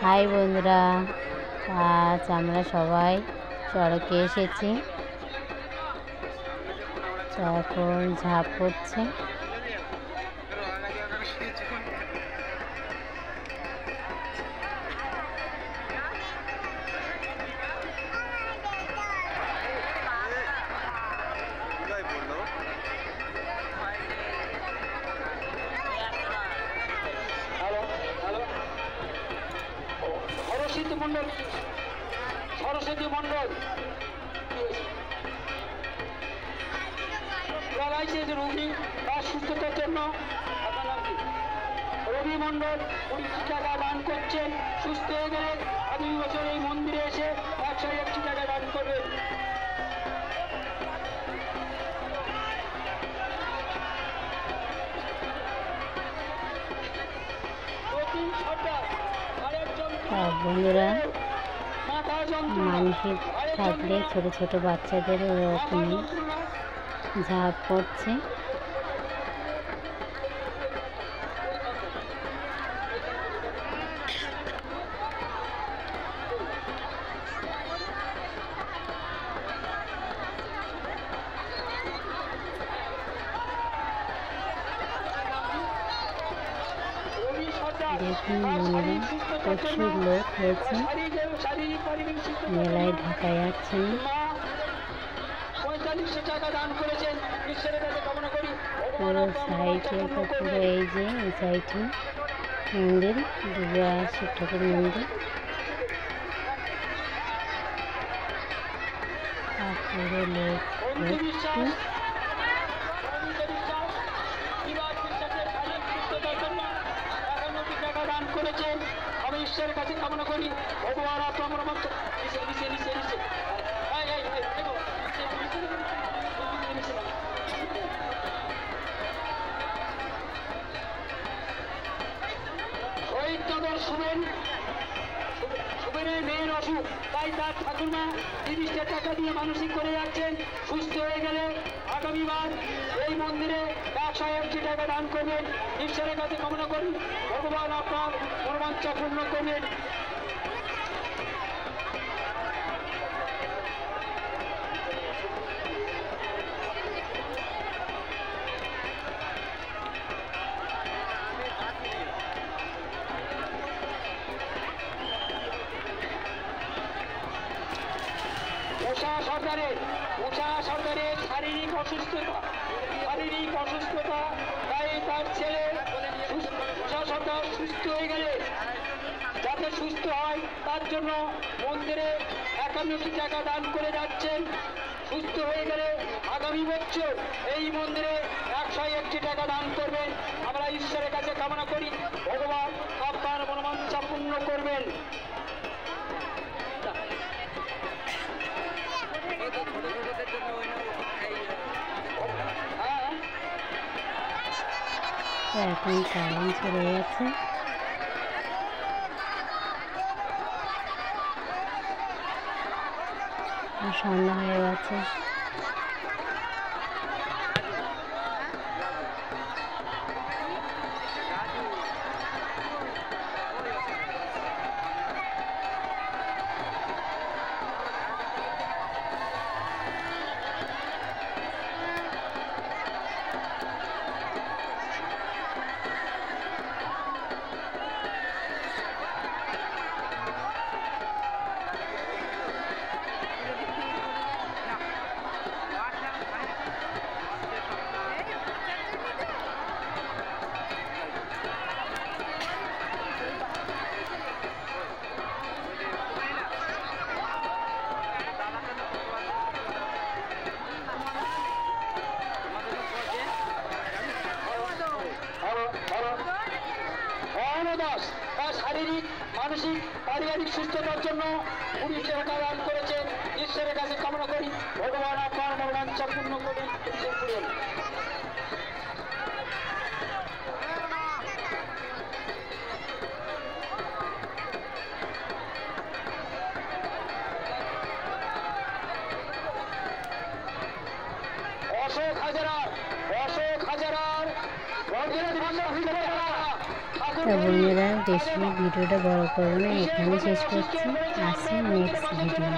High বন্ধুরা, আজ আমরা সবাই চড়কে এসেছি। এখন ঝাঁপ পড়ছে। সরস্বতী মন্ডল রোগী তার সুস্থতার জন্য রবি মন্ডল 20 টাকা দান করছেন। সুস্থ হয়ে গেলে আগামী বছর এই মন্দিরে এসে 101 টাকা দান করবেন। বন্ধুরা, মানসিক থাকলে ছোট ছোট বাচ্চাদের ওরকম ঝাঁপ পড়ছে। দেখুন বন্ধুরা, প্রচুর লোক হয়েছে। মেলায় ঢাকা যাচ্ছে না। পুরো সাইডে পুরো এই যে এই সাইডে মন্দির, দুর্গা শিব ঠাকুর মন্দির। আর পুরো লোক করেছেন। আমি ঈশ্বরের কাছে কামনা করি ভগবান আপনার শহীদনগর সুবেনের মেয়ের অসুখ, তাই তার ঠাকুরমা 30 টাকা দিয়ে মানসিক করে যাচ্ছেন। সুস্থ হয়ে গেলে আগামীবার এই মন্দিরে 101 টাকা দান করবেন। ঈশ্বরের কাছে কামনা করি ভগবান আপনার মনোবাঞ্ছা পূর্ণ করবেন। উষা সরকারের শারীরিক অসুস্থতা, তাই তার ছেলে উষা সরকার সুস্থ হয়ে গেলে যাতে সুস্থ হয় তার জন্য মন্দিরে 51 টাকা দান করে যাচ্ছেন। সুস্থ হয়ে গেলে আগামী বছর এই মন্দিরে 101 টাকা দান করবেন। আমরা ঈশ্বরের কাছে কামনা করি ভগবান আপনার মনোবাঞ্ছা পূর্ণ করবেন। এখন কারেন্ট চলে গেছে। সন্ধ্যা হয়ে গেছে। তার শারীরিক, মানসিক, পারিবারিক সুস্থতার জন্য 20 টাকা দান করেছেন। ঈশ্বরের কাছে কামনা করি ভগবান আপনার মনোবাঞ্ছা পূর্ণ করবেন। অশোক হাজারার তা বন্ধুরা বেশি ভিডিওটা বড় করবো না, এখানে শেষ করছি। আসি নেক্সট ভিডিও।